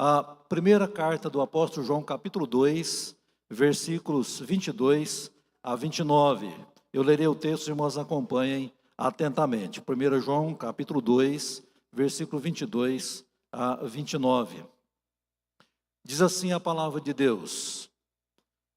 a primeira carta do apóstolo João, capítulo 2, versículos 22 a 29. Eu lerei o texto, os irmãos acompanhem atentamente. 1 João, capítulo 2, versículo 22 a 29. Diz assim a palavra de Deus: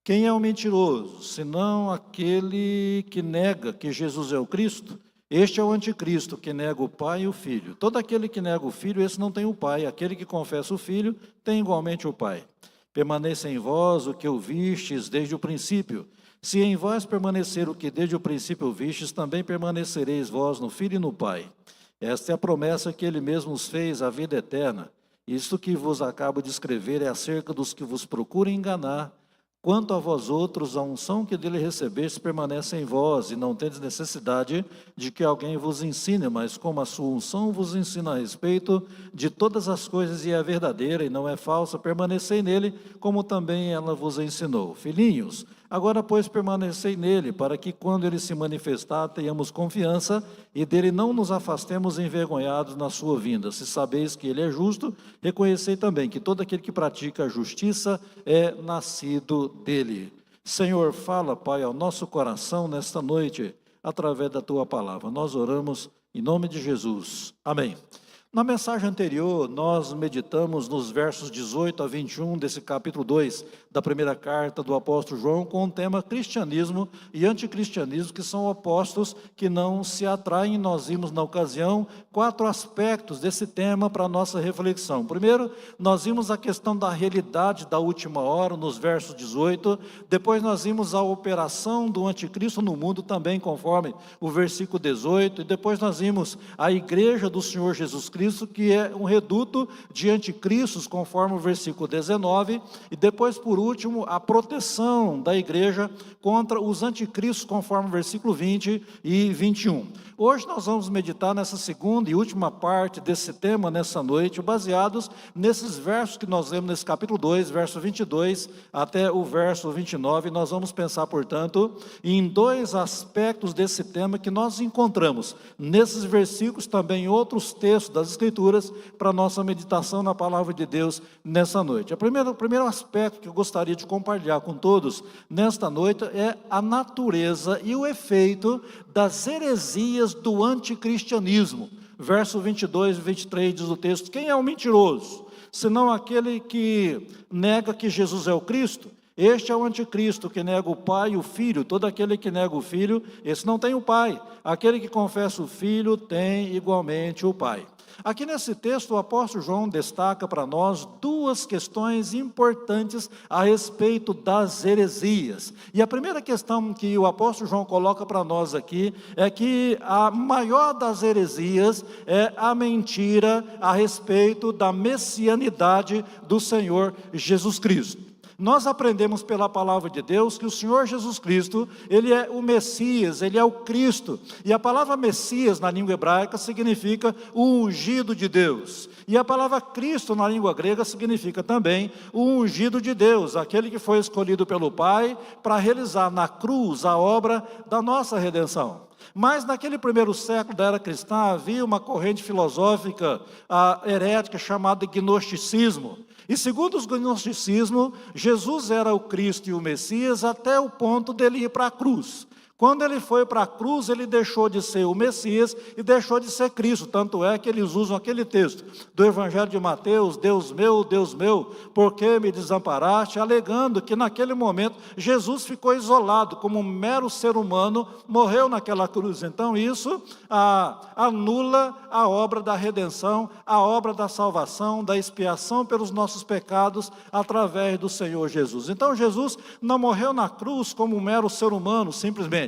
quem é o mentiroso, senão aquele que nega que Jesus é o Cristo? Este é o anticristo, que nega o Pai e o Filho. Todo aquele que nega o Filho, esse não tem o Pai. Aquele que confessa o Filho, tem igualmente o Pai. Permaneça em vós o que ouvistes desde o princípio. Se em vós permanecer o que desde o princípio ouvistes, também permanecereis vós no Filho e no Pai. Esta é a promessa que Ele mesmo nos fez, a vida eterna. Isto que vos acabo de escrever é acerca dos que vos procuram enganar. Quanto a vós outros, a unção que dele recebeste permanece em vós, e não tendes necessidade de que alguém vos ensine, mas como a sua unção vos ensina a respeito de todas as coisas e é verdadeira e não é falsa, permanecei nele, como também ela vos ensinou. Filhinhos, agora pois permanecei nele, para que quando ele se manifestar, tenhamos confiança e dele não nos afastemos envergonhados na sua vinda. Se sabeis que ele é justo, reconhecei também que todo aquele que pratica a justiça é nascido dele. Senhor, fala, Pai, ao nosso coração nesta noite, através da tua palavra. Nós oramos em nome de Jesus. Amém. Na mensagem anterior, nós meditamos nos versos 18 a 21 desse capítulo 2 da primeira carta do apóstolo João, com o tema cristianismo e anticristianismo, que são opostos que não se atraem. Nós vimos na ocasião 4 aspectos desse tema para a nossa reflexão. Primeiro, nós vimos a questão da realidade da última hora, nos versos 18. Depois nós vimos a operação do anticristo no mundo, também conforme o versículo 18. E depois nós vimos a igreja do Senhor Jesus Cristo, que é um reduto de anticristos, conforme o versículo 19, e depois, por último, a proteção da igreja contra os anticristos, conforme o versículo 20 e 21. Hoje nós vamos meditar nessa segunda e última parte desse tema, nessa noite, baseados nesses versos que nós lemos nesse capítulo 2, verso 22 até o verso 29, nós vamos pensar, portanto, em 2 aspectos desse tema que nós encontramos nesses versículos, também em outros textos das Escrituras, para a nossa meditação na palavra de Deus nessa noite. O primeiro aspecto que eu gostaria de compartilhar com todos nesta noite é a natureza e o efeito das heresias do anticristianismo. Verso 22 e 23 diz o texto: quem é o mentiroso, senão aquele que nega que Jesus é o Cristo? Este é o anticristo, que nega o Pai e o Filho. Todo aquele que nega o Filho, esse não tem o Pai. Aquele que confessa o Filho tem igualmente o Pai. Aqui nesse texto, o apóstolo João destaca para nós 2 questões importantes a respeito das heresias. E a primeira questão que o apóstolo João coloca para nós aqui é que a maior das heresias é a mentira a respeito da messianidade do Senhor Jesus Cristo. Nós aprendemos pela palavra de Deus que o Senhor Jesus Cristo, Ele é o Messias, Ele é o Cristo. E a palavra Messias na língua hebraica significa o ungido de Deus. E a palavra Cristo na língua grega significa também o ungido de Deus, aquele que foi escolhido pelo Pai para realizar na cruz a obra da nossa redenção. Mas naquele primeiro século da era cristã havia uma corrente filosófica herética chamada gnosticismo. E segundo os gnosticismo, Jesus era o Cristo e o Messias até o ponto dele ir para a cruz. Quando ele foi para a cruz, ele deixou de ser o Messias e deixou de ser Cristo. Tanto é que eles usam aquele texto do Evangelho de Mateus: Deus meu, por que me desamparaste? Alegando que naquele momento Jesus ficou isolado, como um mero ser humano, morreu naquela cruz. Então isso anula a obra da redenção, a obra da salvação, da expiação pelos nossos pecados através do Senhor Jesus. Então Jesus não morreu na cruz como um mero ser humano, simplesmente,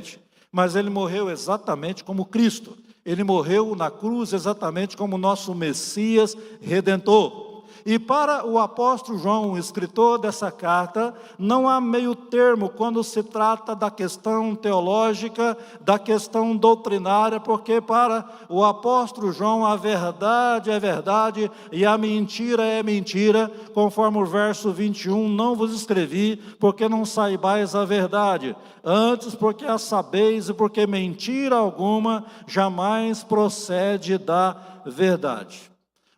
mas ele morreu exatamente como Cristo. Ele morreu na cruz exatamente como nosso Messias Redentor. E para o apóstolo João, o escritor dessa carta, não há meio termo quando se trata da questão teológica, da questão doutrinária, porque para o apóstolo João a verdade é verdade e a mentira é mentira, conforme o verso 21, não vos escrevi porque não saibais a verdade, antes porque a sabeis e porque mentira alguma jamais procede da verdade.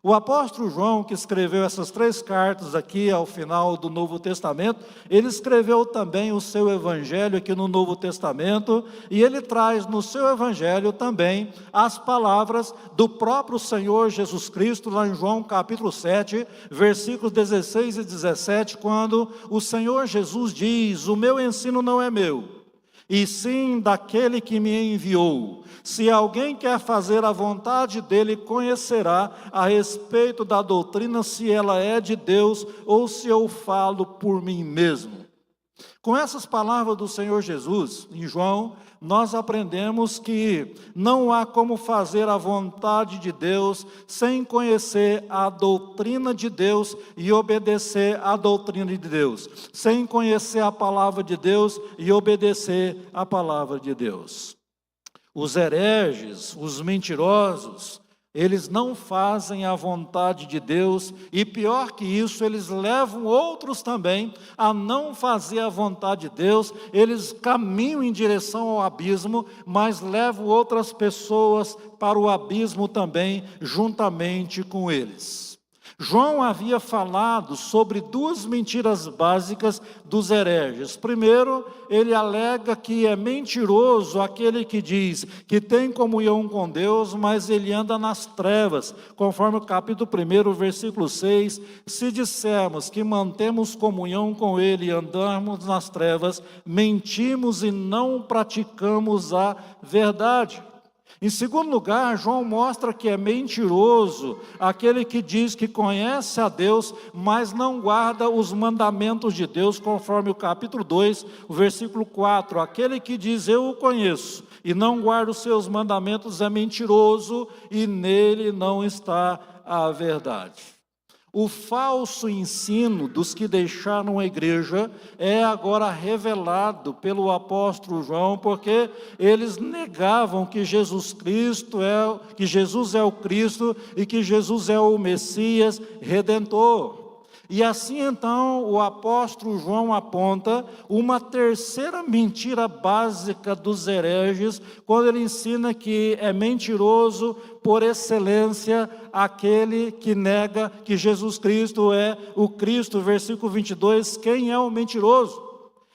O apóstolo João, que escreveu essas 3 cartas aqui ao final do Novo Testamento, ele escreveu também o seu evangelho aqui no Novo Testamento, e ele traz no seu evangelho também as palavras do próprio Senhor Jesus Cristo, lá em João capítulo 7, versículos 16 e 17, quando o Senhor Jesus diz: o meu ensino não é meu, e sim daquele que me enviou. Se alguém quer fazer a vontade dele, conhecerá a respeito da doutrina, se ela é de Deus ou se eu falo por mim mesmo. Com essas palavras do Senhor Jesus, em João, nós aprendemos que não há como fazer a vontade de Deus sem conhecer a doutrina de Deus e obedecer à doutrina de Deus, sem conhecer a palavra de Deus e obedecer à palavra de Deus. Os hereges, os mentirosos, eles não fazem a vontade de Deus, e pior que isso, eles levam outros também a não fazer a vontade de Deus. Eles caminham em direção ao abismo, mas levam outras pessoas para o abismo também, juntamente com eles. João havia falado sobre 2 mentiras básicas dos hereges. Primeiro, ele alega que é mentiroso aquele que diz que tem comunhão com Deus, mas ele anda nas trevas, conforme o capítulo 1, versículo 6. Se dissermos que mantemos comunhão com ele e andamos nas trevas, mentimos e não praticamos a verdade. Em segundo lugar, João mostra que é mentiroso aquele que diz que conhece a Deus, mas não guarda os mandamentos de Deus, conforme o capítulo 2, o versículo 4. Aquele que diz eu o conheço e não guarda os seus mandamentos é mentiroso e nele não está a verdade. O falso ensino dos que deixaram a igreja é agora revelado pelo apóstolo João, porque eles negavam que Jesus é o Cristo e que Jesus é o Messias Redentor. E assim então o apóstolo João aponta uma terceira mentira básica dos hereges, quando ele ensina que é mentiroso por excelência aquele que nega que Jesus Cristo é o Cristo. Versículo 22, quem é o mentiroso?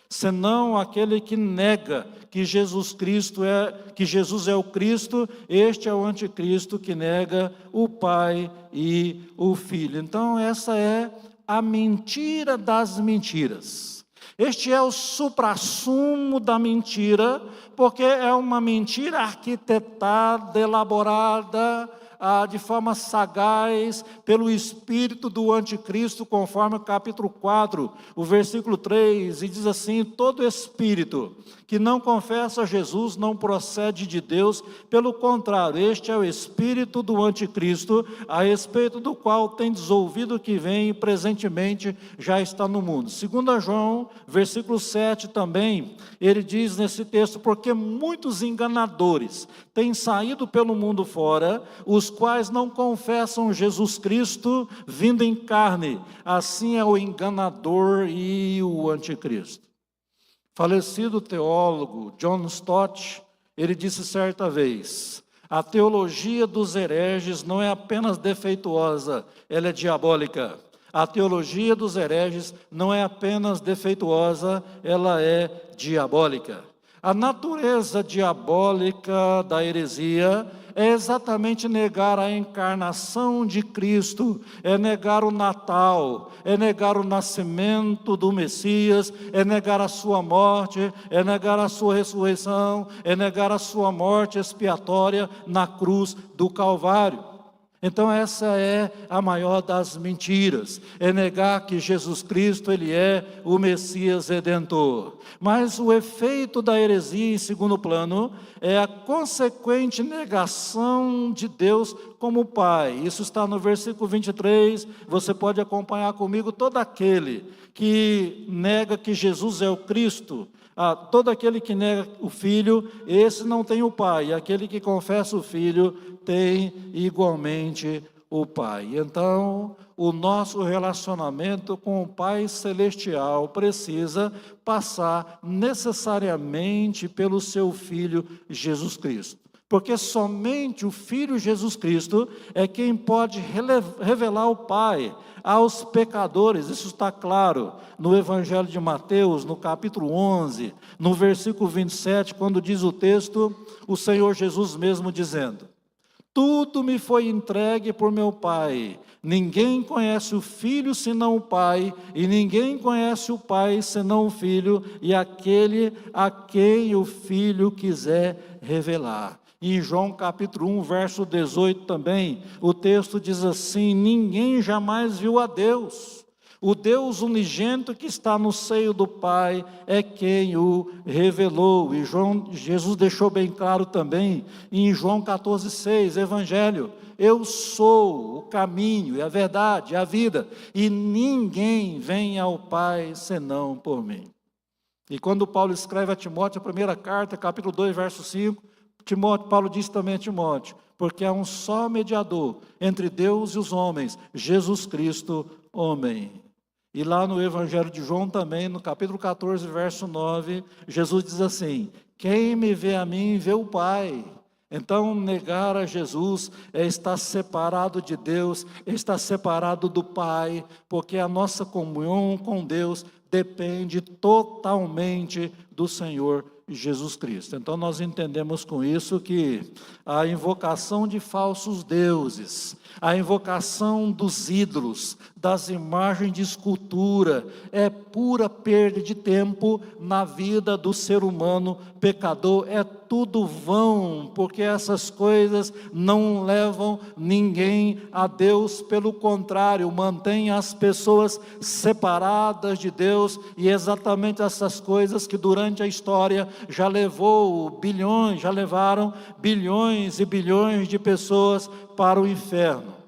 Senão aquele que nega que Jesus é o Cristo. Este é o anticristo que nega o Pai e o Filho. Então essa é a mentira das mentiras. Este é o suprassumo da mentira, porque é uma mentira arquitetada, elaborada de forma sagaz pelo espírito do anticristo, conforme o capítulo 4, o versículo 3, e diz assim: todo espírito que não confessa Jesus não procede de Deus, pelo contrário, este é o espírito do anticristo, a respeito do qual tendes ouvido que vem e presentemente já está no mundo. 2 João, versículo 7 também, ele diz nesse texto: porque muitos enganadores têm saído pelo mundo fora, os quais não confessam Jesus Cristo vindo em carne. Assim é o enganador e o anticristo. Falecido teólogo John Stott, ele disse certa vez: a teologia dos hereges não é apenas defeituosa, ela é diabólica. A teologia dos hereges não é apenas defeituosa, ela é diabólica. A natureza diabólica da heresia é exatamente negar a encarnação de Cristo, é negar o Natal, é negar o nascimento do Messias, é negar a sua morte, é negar a sua ressurreição, é negar a sua morte expiatória na cruz do Calvário. Então essa é a maior das mentiras, é negar que Jesus Cristo, Ele é o Messias Redentor. Mas o efeito da heresia, em segundo plano, é a consequente negação de Deus como Pai. Isso está no versículo 23, você pode acompanhar comigo: todo aquele que nega que Jesus é o Cristo, todo aquele que nega o Filho, esse não tem o Pai, e aquele que confessa o Filho tem igualmente o Pai. Então, o nosso relacionamento com o Pai Celestial precisa passar necessariamente pelo seu Filho Jesus Cristo. Porque somente o Filho Jesus Cristo é quem pode revelar o Pai aos pecadores. Isso está claro no Evangelho de Mateus, no capítulo 11, no versículo 27, quando diz o texto, o Senhor Jesus mesmo dizendo: tudo me foi entregue por meu Pai. Ninguém conhece o Filho senão o Pai, e ninguém conhece o Pai senão o Filho, e aquele a quem o Filho quiser revelar. Em João capítulo 1, verso 18 também, o texto diz assim: ninguém jamais viu a Deus. O Deus unigênito que está no seio do Pai é quem o revelou. E Jesus deixou bem claro também, em João 14,6, Evangelho: eu sou o caminho e a verdade e a vida, e ninguém vem ao Pai senão por mim. E quando Paulo escreve a Timóteo, a primeira carta, capítulo 2, verso 5, Paulo diz também a Timóteo: porque há um só mediador entre Deus e os homens, Jesus Cristo, homem. E lá no Evangelho de João também, no capítulo 14, verso 9, Jesus diz assim: quem me vê a mim, vê o Pai. Então, negar a Jesus é estar separado de Deus, é estar separado do Pai, porque a nossa comunhão com Deus depende totalmente do Senhor Jesus Cristo. Então nós entendemos com isso que a invocação de falsos deuses, a invocação dos ídolos, das imagens de escultura, é pura perda de tempo na vida do ser humano pecador, é tudo vão, porque essas coisas não levam ninguém a Deus, pelo contrário, mantém as pessoas separadas de Deus, e exatamente essas coisas que durante a história já levaram bilhões e bilhões de pessoas para o inferno.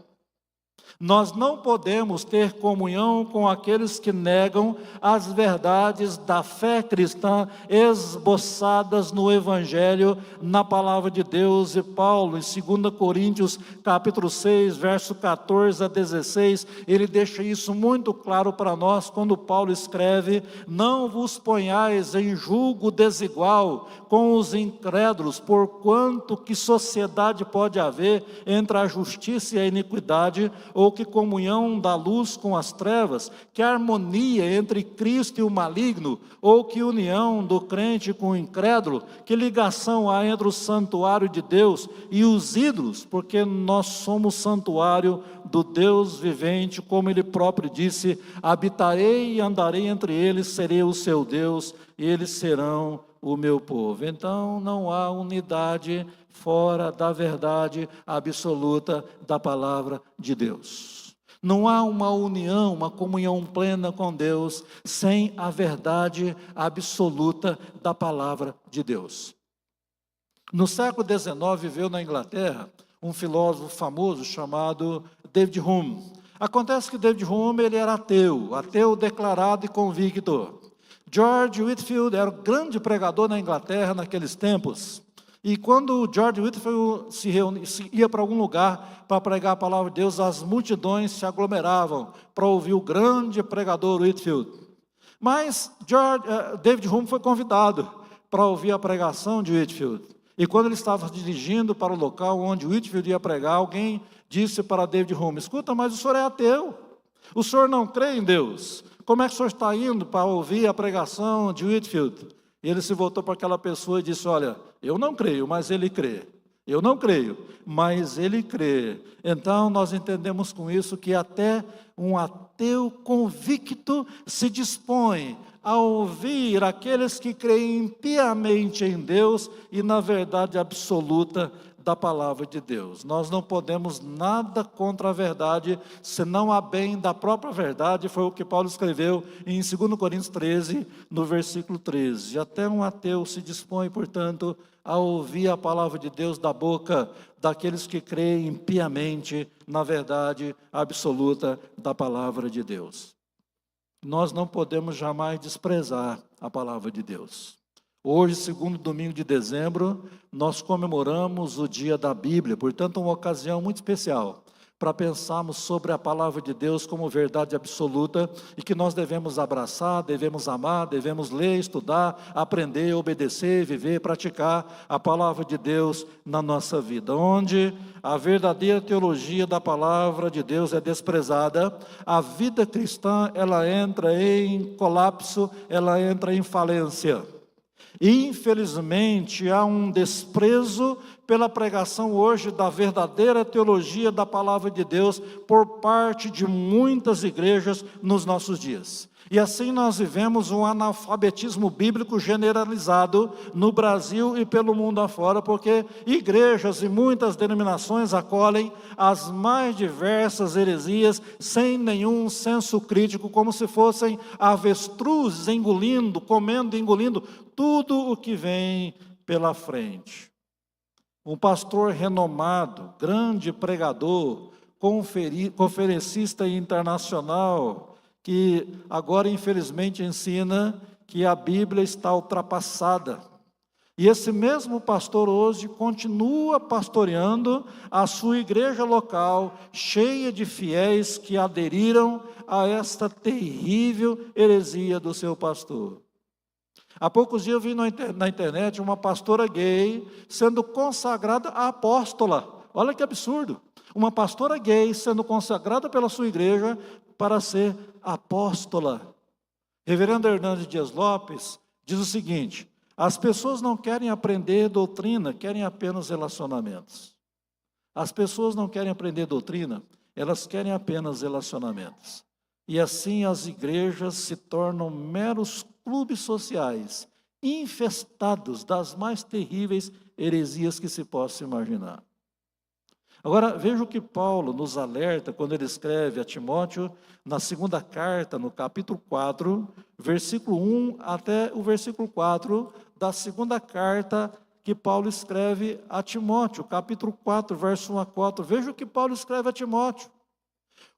Nós não podemos ter comunhão com aqueles que negam as verdades da fé cristã esboçadas no Evangelho, na palavra de Deus. E Paulo, em 2 Coríntios, capítulo 6, verso 14 a 16, ele deixa isso muito claro para nós, quando Paulo escreve: não vos ponhais em julgo desigual com os incrédulos, porquanto que sociedade pode haver entre a justiça e a iniquidade, ou que comunhão da luz com as trevas, que harmonia entre Cristo e o maligno, ou que união do crente com o incrédulo, que ligação há entre o santuário de Deus e os ídolos, porque nós somos santuário do Deus vivente, como ele próprio disse: habitarei e andarei entre eles, serei o seu Deus, e eles serão o meu povo. Então não há unidade fora da verdade absoluta da palavra de Deus. Não há uma união, uma comunhão plena com Deus sem a verdade absoluta da palavra de Deus. No século XIX viveu na Inglaterra um filósofo famoso chamado David Hume. Acontece que David Hume ele era ateu declarado e convicto. George Whitefield era o grande pregador na Inglaterra naqueles tempos. E quando George Whitefield ia para algum lugar para pregar a palavra de Deus, as multidões se aglomeravam para ouvir o grande pregador Whitefield. Mas David Hume foi convidado para ouvir a pregação de Whitefield. E quando ele estava dirigindo para o local onde Whitefield ia pregar, alguém disse para David Hume: escuta, mas o senhor é ateu, o senhor não crê em Deus, como é que o senhor está indo para ouvir a pregação de Whitefield? E ele se voltou para aquela pessoa e disse: olha, eu não creio, mas ele crê. Eu não creio, mas ele crê. Então nós entendemos com isso que até um ateu convicto se dispõe a ouvir aqueles que creem piamente em Deus e na verdade absoluta da palavra de Deus. Nós não podemos nada contra a verdade, senão a bem da própria verdade. Foi o que Paulo escreveu em 2 Coríntios 13, no versículo 13. Até um ateu se dispõe, portanto, a ouvir a palavra de Deus da boca daqueles que creem piamente na verdade absoluta da palavra de Deus. Nós não podemos jamais desprezar a palavra de Deus. Hoje, segundo domingo de dezembro, nós comemoramos o dia da Bíblia, portanto, uma ocasião muito especial para pensarmos sobre a palavra de Deus como verdade absoluta e que nós devemos abraçar, devemos amar, devemos ler, estudar, aprender, obedecer, viver, praticar a palavra de Deus na nossa vida. Onde a verdadeira teologia da palavra de Deus é desprezada, a vida cristã ela entra em colapso, ela entra em falência. Infelizmente, há um desprezo pela pregação hoje da verdadeira teologia da palavra de Deus por parte de muitas igrejas nos nossos dias. E assim nós vivemos um analfabetismo bíblico generalizado no Brasil e pelo mundo afora, porque igrejas e muitas denominações acolhem as mais diversas heresias sem nenhum senso crítico, como se fossem avestruzes engolindo, comendo e engolindo tudo o que vem pela frente. Um pastor renomado, grande pregador, conferencista internacional, que agora infelizmente ensina que a Bíblia está ultrapassada. E esse mesmo pastor hoje continua pastoreando a sua igreja local, cheia de fiéis que aderiram a esta terrível heresia do seu pastor. Há poucos dias eu vi na internet uma pastora gay sendo consagrada a apóstola. Olha que absurdo. Uma pastora gay sendo consagrada pela sua igreja para ser apóstola. Reverendo Hernandes Dias Lopes diz o seguinte: as pessoas não querem aprender doutrina, querem apenas relacionamentos. As pessoas não querem aprender doutrina, elas querem apenas relacionamentos. E assim as igrejas se tornam meros clubes sociais, infestados das mais terríveis heresias que se possa imaginar. Agora, veja o que Paulo nos alerta quando ele escreve a Timóteo, na segunda carta, no capítulo 4, versículo 1 até o versículo 4, da segunda carta que Paulo escreve a Timóteo, capítulo 4, verso 1 a 4. Veja o que Paulo escreve a Timóteo.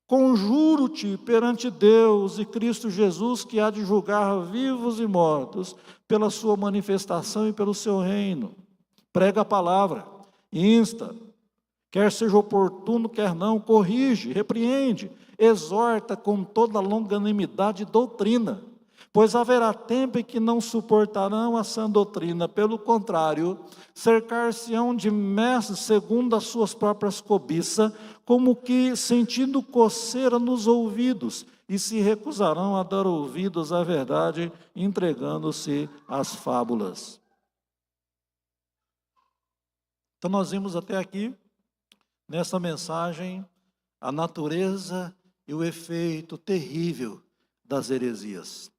Conjuro-te perante Deus e Cristo Jesus, que há de julgar vivos e mortos, pela sua manifestação e pelo seu reino. Prega a palavra, insta, quer seja oportuno, quer não, corrige, repreende, exorta com toda longanimidade e doutrina, pois haverá tempo em que não suportarão a sã doutrina, pelo contrário, cercar-se-ão de mestres segundo as suas próprias cobiças, como que sentindo coceira nos ouvidos, e se recusarão a dar ouvidos à verdade, entregando-se às fábulas. Então nós vimos até aqui, nessa mensagem, a natureza e o efeito terrível das heresias.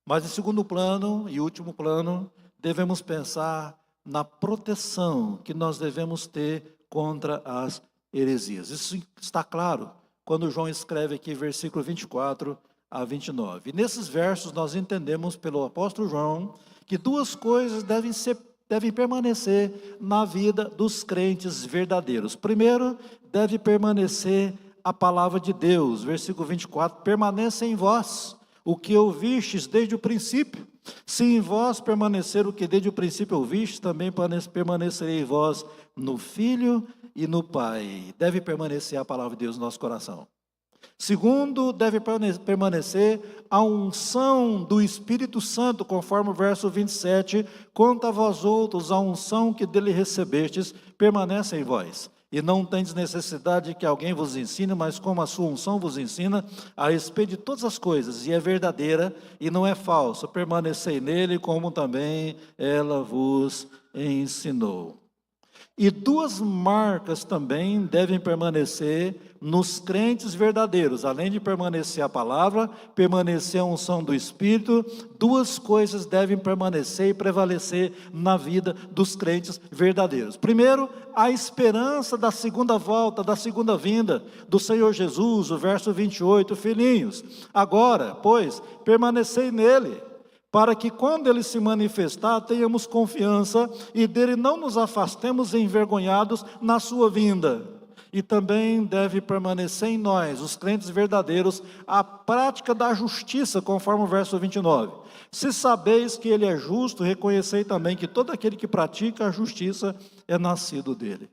Mas em segundo plano e último plano, devemos pensar na proteção que nós devemos ter contra as heresias. Isso está claro quando João escreve aqui versículo 24 a 29. E nesses versos nós entendemos pelo apóstolo João que duas coisas devem permanecer na vida dos crentes verdadeiros. Primeiro, deve permanecer a palavra de Deus. Versículo 24, permaneça em vós o que ouvistes desde o princípio. Se em vós permanecer o que desde o princípio ouvistes, também permanecerei em vós no Filho e no Pai. Deve permanecer a palavra de Deus no nosso coração. Segundo, deve permanecer a unção do Espírito Santo, conforme o verso 27, quanto a vós outros, a unção que dele recebestes, permanece em vós. E não tendes necessidade que alguém vos ensine, mas como a sua unção vos ensina, a respeito de todas as coisas, e é verdadeira e não é falsa, permanecei nele, como também ela vos ensinou. E duas marcas também devem permanecer nos crentes verdadeiros. Além de permanecer a palavra, permanecer a unção do Espírito, duas coisas devem permanecer e prevalecer na vida dos crentes verdadeiros. Primeiro, a esperança da segunda volta, da segunda vinda do Senhor Jesus, o verso 28, filhinhos. Agora, pois, permanecei nele, para que quando ele se manifestar, tenhamos confiança e dele não nos afastemos envergonhados na sua vinda. E também deve permanecer em nós, os crentes verdadeiros, a prática da justiça, conforme o verso 29. Se sabeis que ele é justo, reconhecei também que todo aquele que pratica a justiça é nascido dele.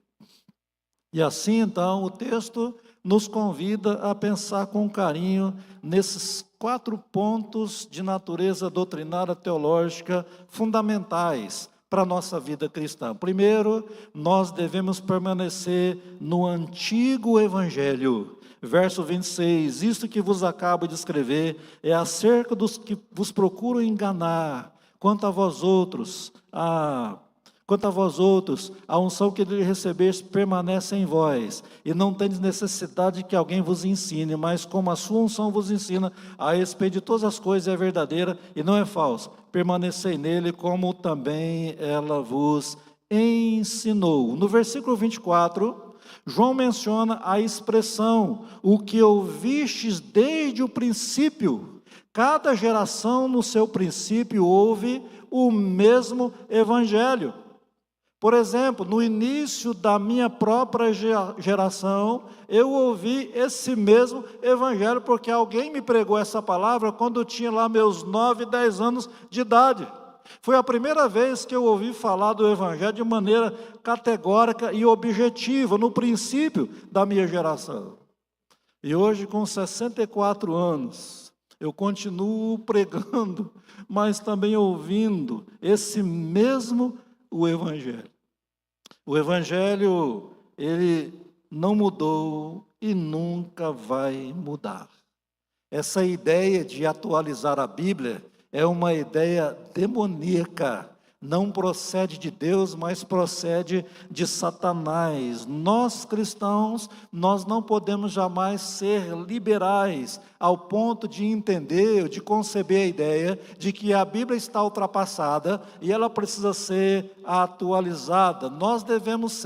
E assim, então, o texto nos convida a pensar com carinho nesses 4 pontos de natureza doutrinária teológica fundamentais para a nossa vida cristã. Primeiro, nós devemos permanecer no antigo evangelho. Verso 26, isto que vos acabo de escrever é acerca dos que vos procuram enganar. Quanto a vós outros, a unção que ele recebeste permanece em vós, e não tendes necessidade que alguém vos ensine, mas como a sua unção vos ensina, a respeito de todas as coisas é verdadeira e não é falsa. Permanecei nele, como também ela vos ensinou. No versículo 24, João menciona a expressão, o que ouvistes desde o princípio. Cada geração no seu princípio ouve o mesmo evangelho. Por exemplo, no início da minha própria geração, eu ouvi esse mesmo evangelho, porque alguém me pregou essa palavra quando eu tinha lá meus 9, 10 anos de idade. Foi a primeira vez que eu ouvi falar do evangelho de maneira categórica e objetiva, no princípio da minha geração. E hoje, com 64 anos, eu continuo pregando, mas também ouvindo esse mesmo o evangelho. O evangelho, ele não mudou e nunca vai mudar. Essa ideia de atualizar a Bíblia é uma ideia demoníaca. Não procede de Deus, mas procede de Satanás. Nós cristãos, nós não podemos jamais ser liberais ao ponto de entender, de conceber a ideia de que a Bíblia está ultrapassada e ela precisa ser atualizada. Nós devemos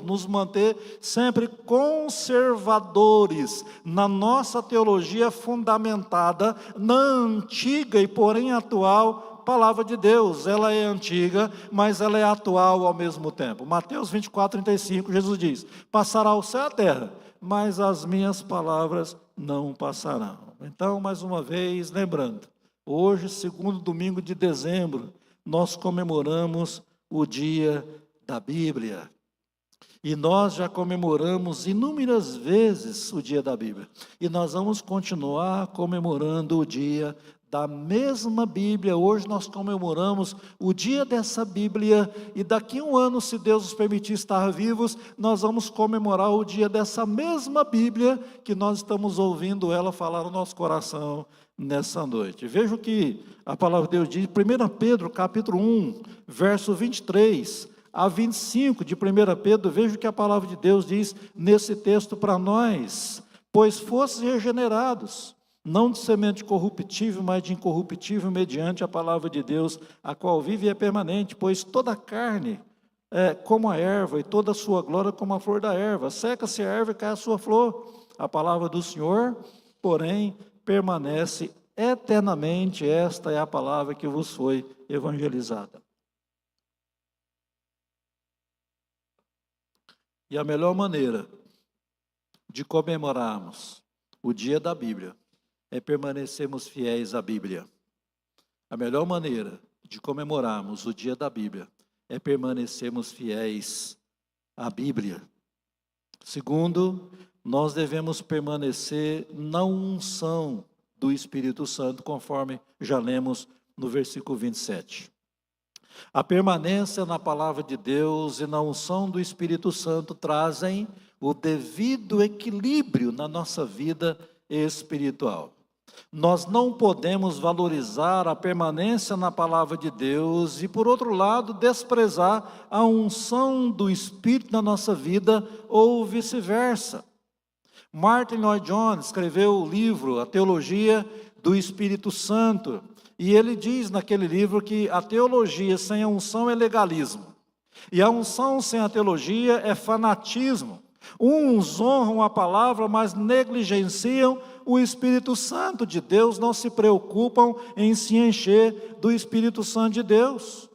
nos manter sempre conservadores na nossa teologia fundamentada na antiga e porém atual palavra de Deus. Ela é antiga, mas ela é atual ao mesmo tempo. Mateus 24, 35, Jesus diz: passará o céu e a terra, mas as minhas palavras não passarão. Então, mais uma vez, lembrando, hoje, segundo domingo de dezembro, nós comemoramos o dia da Bíblia. E nós já comemoramos inúmeras vezes o dia da Bíblia. E nós vamos continuar comemorando o dia da mesma Bíblia. Hoje nós comemoramos o dia dessa Bíblia, e daqui a um ano, se Deus nos permitir estar vivos, nós vamos comemorar o dia dessa mesma Bíblia, que nós estamos ouvindo ela falar no nosso coração nessa noite. Veja o que a palavra de Deus diz, 1 Pedro capítulo 1, verso 23 a 25 de 1 Pedro, veja o que a palavra de Deus diz nesse texto para nós: pois fostes regenerados, não de semente corruptível, mas de incorruptível, mediante a palavra de Deus, a qual vive e é permanente, pois toda a carne é como a erva, e toda a sua glória como a flor da erva. Seca-se a erva e cai a sua flor. A palavra do Senhor, porém, permanece eternamente. Esta é a palavra que vos foi evangelizada. E a melhor maneira de comemorarmos o dia da Bíblia é permanecermos fiéis à Bíblia. A melhor maneira de comemorarmos o dia da Bíblia é permanecermos fiéis à Bíblia. Segundo, nós devemos permanecer na unção do Espírito Santo, conforme já lemos no versículo 27. A permanência na palavra de Deus e na unção do Espírito Santo trazem o devido equilíbrio na nossa vida espiritual. Nós não podemos valorizar a permanência na palavra de Deus e, por outro lado, desprezar a unção do Espírito na nossa vida, ou vice-versa. Martin Lloyd-Jones escreveu o livro A Teologia do Espírito Santo, e ele diz naquele livro que a teologia sem a unção é legalismo, e a unção sem a teologia é fanatismo. Uns honram a palavra, mas negligenciam o Espírito Santo de Deus, não se preocupam em se encher do Espírito Santo de Deus.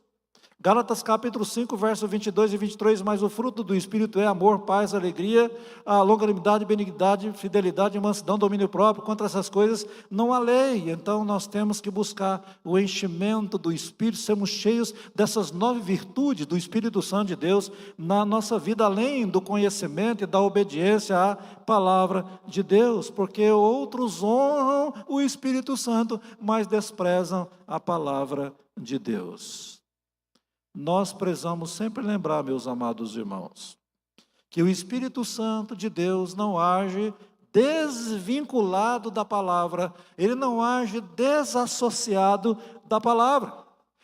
Gálatas capítulo 5, verso 22 e 23, mas o fruto do Espírito é amor, paz, alegria, a longanimidade, benignidade, fidelidade, mansidão, domínio próprio. Contra essas coisas não há lei. Então nós temos que buscar o enchimento do Espírito, sermos cheios dessas 9 virtudes do Espírito Santo de Deus na nossa vida, além do conhecimento e da obediência à palavra de Deus, porque outros honram o Espírito Santo, mas desprezam a palavra de Deus. Nós precisamos sempre lembrar, meus amados irmãos, que o Espírito Santo de Deus não age desvinculado da palavra, ele não age desassociado da palavra.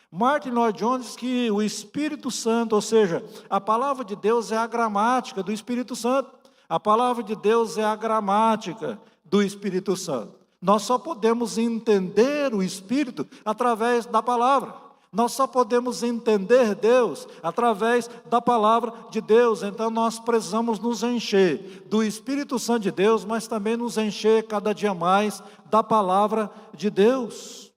Martin Lloyd Jones diz que o Espírito Santo, ou seja, a palavra de Deus é a gramática do Espírito Santo. A palavra de Deus é a gramática do Espírito Santo. Nós só podemos entender o Espírito através da palavra. Nós só podemos entender Deus através da palavra de Deus. Então nós precisamos nos encher do Espírito Santo de Deus, mas também nos encher cada dia mais da palavra de Deus.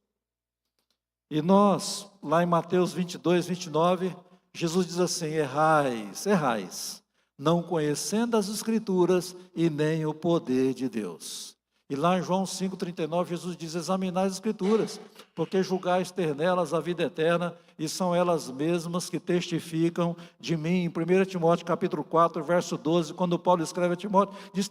E nós, lá em Mateus 22, 29, Jesus diz assim: errais, não conhecendo as Escrituras e nem o poder de Deus. E lá em João 5,39, Jesus diz: examinai as Escrituras, porque julgais ter nelas a vida eterna, e são elas mesmas que testificam de mim. Em 1 Timóteo capítulo 4, verso 12, quando Paulo escreve a Timóteo, diz: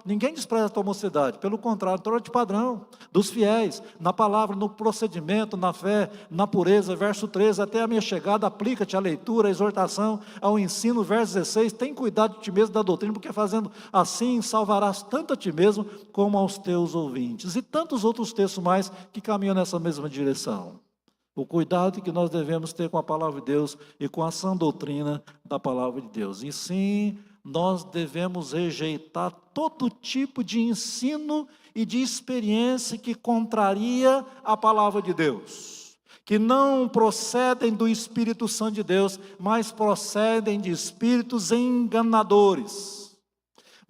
ninguém despreza a tua mocidade, pelo contrário, torna-te padrão dos fiéis, na palavra, no procedimento, na fé, na pureza. Verso 13, até a minha chegada, aplica-te à leitura, à exortação, ao ensino. Verso 16, tem cuidado de ti mesmo, da doutrina, porque fazendo assim, salvarás tanto a ti mesmo, como aos teus ouvintes. E tantos outros textos mais que caminham nessa mesma direção. O cuidado que nós devemos ter com a palavra de Deus e com a sã doutrina da palavra de Deus. E sim, nós devemos rejeitar todo tipo de ensino e de experiência que contraria a palavra de Deus, que não procedem do Espírito Santo de Deus, mas procedem de espíritos enganadores.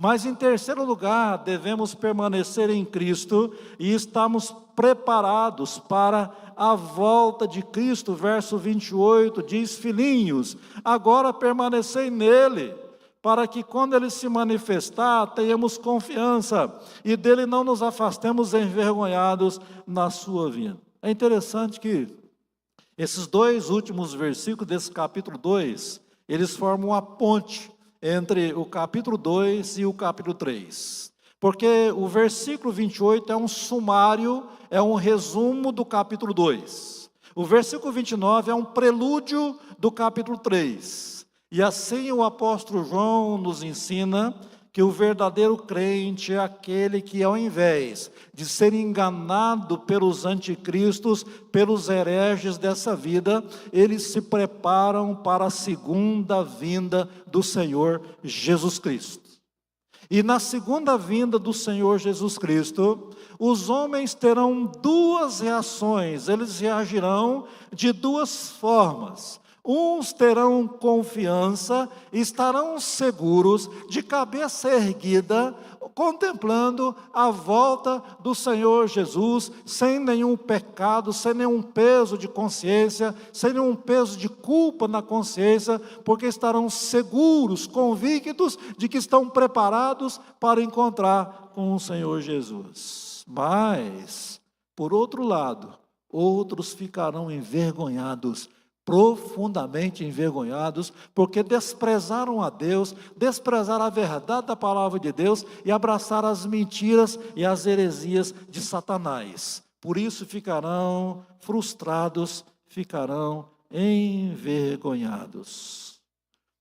Mas em terceiro lugar, devemos permanecer em Cristo e estarmos preparados para a volta de Cristo. Verso 28 diz: filhinhos, agora permanecei nele, para que quando ele se manifestar, tenhamos confiança e dele não nos afastemos envergonhados na sua vinda. É interessante que esses 2 últimos versículos desse capítulo 2, eles formam uma ponte entre o capítulo 2 e o capítulo 3, porque o versículo 28 é um sumário, é um resumo do capítulo 2, o versículo 29 é um prelúdio do capítulo 3, e assim o apóstolo João nos ensina que o verdadeiro crente é aquele que, ao invés de ser enganado pelos anticristos, pelos hereges dessa vida, eles se preparam para a segunda vinda do Senhor Jesus Cristo. E na segunda vinda do Senhor Jesus Cristo, os homens terão 2 reações, eles reagirão de 2 formas. Uns terão confiança, estarão seguros, de cabeça erguida, contemplando a volta do Senhor Jesus, sem nenhum pecado, sem nenhum peso de consciência, sem nenhum peso de culpa na consciência, porque estarão seguros, convictos de que estão preparados para encontrar com o Senhor Jesus. Mas, por outro lado, outros ficarão envergonhados, profundamente envergonhados, porque desprezaram a Deus, desprezaram a verdade da palavra de Deus e abraçaram as mentiras e as heresias de Satanás. Por isso ficarão frustrados, ficarão envergonhados.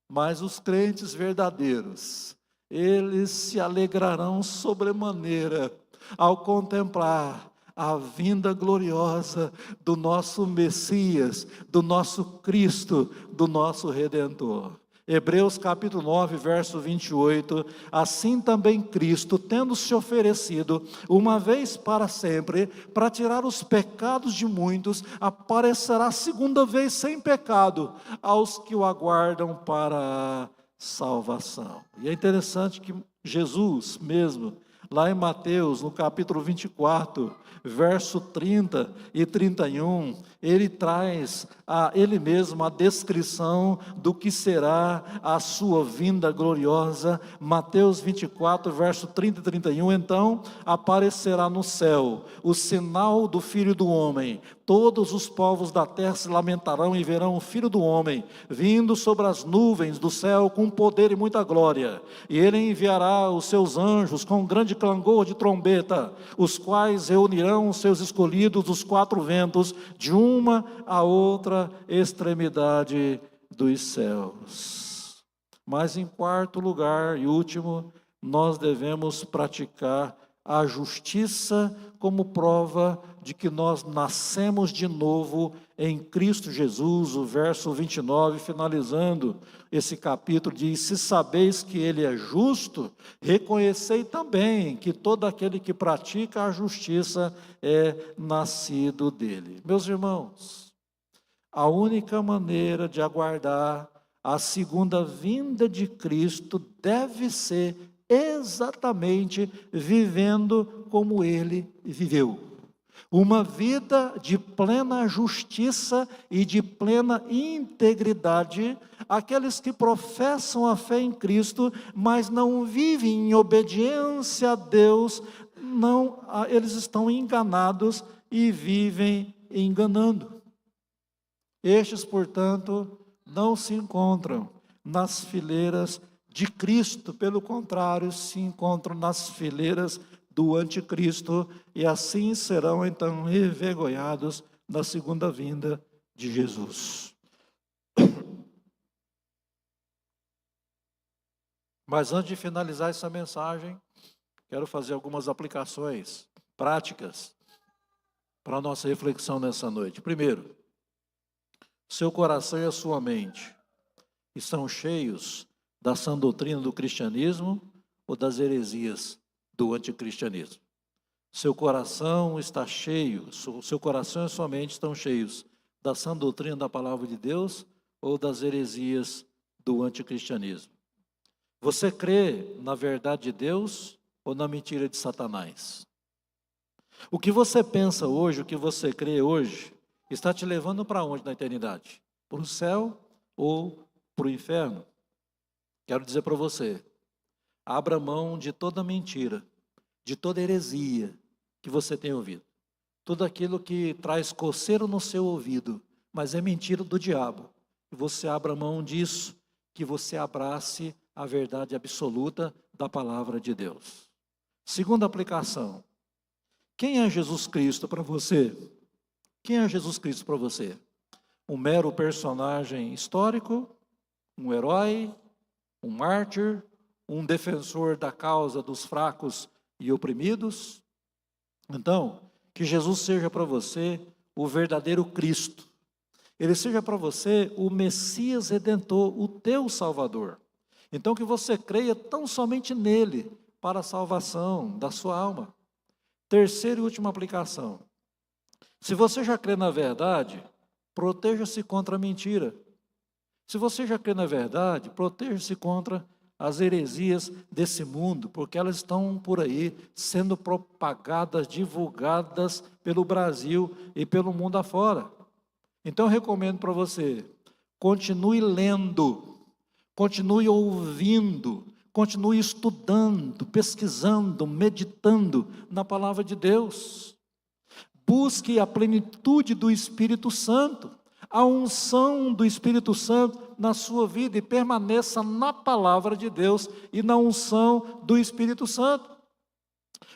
Mas os crentes verdadeiros, eles se alegrarão sobremaneira ao contemplar a vinda gloriosa do nosso Messias, do nosso Cristo, do nosso Redentor. Hebreus capítulo 9, verso 28, assim também Cristo, tendo se oferecido uma vez para sempre, para tirar os pecados de muitos, aparecerá segunda vez sem pecado, aos que o aguardam para a salvação. E é interessante que Jesus mesmo, Lá em Mateus, no capítulo 24, verso 30 e 31, ele traz a ele mesmo a descrição do que será a sua vinda gloriosa. Mateus 24, verso 30 e 31, então aparecerá no céu o sinal do Filho do Homem. Todos os povos da terra se lamentarão e verão o Filho do Homem vindo sobre as nuvens do céu com poder e muita glória. E ele enviará os seus anjos com um grande clangor de trombeta, os quais reunirão os seus escolhidos dos quatro ventos, de uma a outra extremidade dos céus. Mas em quarto lugar e último, nós devemos praticar a justiça como prova de que nós nascemos de novo em Cristo Jesus. O verso 29, finalizando esse capítulo, diz: se sabeis que Ele é justo, reconhecei também que todo aquele que pratica a justiça é nascido dele. Meus irmãos, a única maneira de aguardar a segunda vinda de Cristo deve ser exatamente vivendo como Ele viveu. Uma vida de plena justiça e de plena integridade. Aqueles que professam a fé em Cristo, mas não vivem em obediência a Deus, eles estão enganados e vivem enganando. Estes, portanto, não se encontram nas fileiras de Cristo, pelo contrário, se encontram nas fileiras do anticristo, e assim serão então envergonhados na segunda vinda de Jesus. Mas antes de finalizar essa mensagem, quero fazer algumas aplicações práticas para a nossa reflexão nessa noite. Primeiro, seu coração e a sua mente estão cheios da sã doutrina do cristianismo ou das heresias do anticristianismo? Seu coração está cheio, seu coração e sua mente estão cheios da sã doutrina da palavra de Deus ou das heresias do anticristianismo? Você crê na verdade de Deus ou na mentira de Satanás? O que você pensa hoje, o que você crê hoje, está te levando para onde na eternidade? Para o céu ou para o inferno? Quero dizer para você, abra mão de toda mentira, de toda heresia que você tem ouvido. Tudo aquilo que traz coceiro no seu ouvido, mas é mentira do diabo. Que você abra mão disso, que você abrace a verdade absoluta da palavra de Deus. Segunda aplicação. Quem é Jesus Cristo para você? Quem é Jesus Cristo para você? Um mero personagem histórico? Um herói? Um mártir? Um defensor da causa dos fracos e oprimidos? Então, que Jesus seja para você o verdadeiro Cristo. Ele seja para você o Messias Redentor, o teu Salvador. Então, que você creia tão somente nele para a salvação da sua alma. Terceira e última aplicação. Se você já crê na verdade, proteja-se contra a mentira. Se você já crê na verdade, proteja-se contra as heresias desse mundo, porque elas estão por aí sendo propagadas, divulgadas pelo Brasil e pelo mundo afora. Então eu recomendo para você, continue lendo, continue ouvindo, continue estudando, pesquisando, meditando na palavra de Deus. Busque a plenitude do Espírito Santo, a unção do Espírito Santo na sua vida e permaneça na palavra de Deus e na unção do Espírito Santo.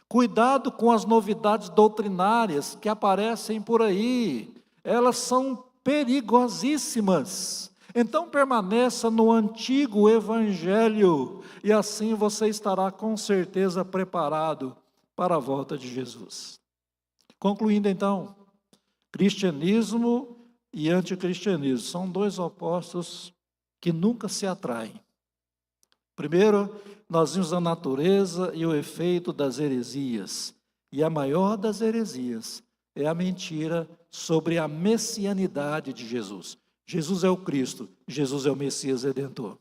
Cuidado com as novidades doutrinárias que aparecem por aí, elas são perigosíssimas. Então permaneça no antigo evangelho e assim você estará com certeza preparado para a volta de Jesus. Concluindo então, cristianismo e anticristianismo são dois opostos que nunca se atraem. Primeiro, nós vimos a natureza e o efeito das heresias. E a maior das heresias é a mentira sobre a messianidade de Jesus. Jesus é o Cristo, Jesus é o Messias Redentor.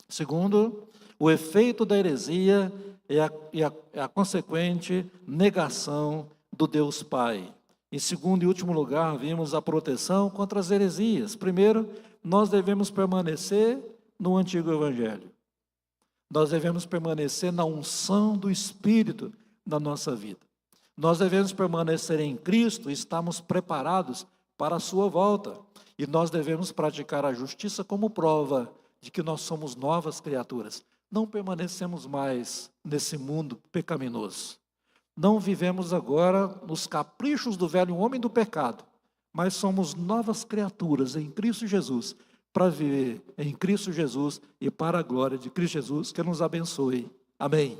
Segundo, o efeito da heresia é a consequente negação do Deus Pai. Em segundo e último lugar, vimos a proteção contra as heresias. Primeiro, nós devemos permanecer no antigo evangelho. Nós devemos permanecer na unção do Espírito na nossa vida. Nós devemos permanecer em Cristo e estarmos preparados para a sua volta. E nós devemos praticar a justiça como prova de que nós somos novas criaturas. Não permanecemos mais nesse mundo pecaminoso. Não vivemos agora nos caprichos do velho homem do pecado, mas somos novas criaturas em Cristo Jesus, para viver em Cristo Jesus e para a glória de Cristo Jesus, que nos abençoe. Amém.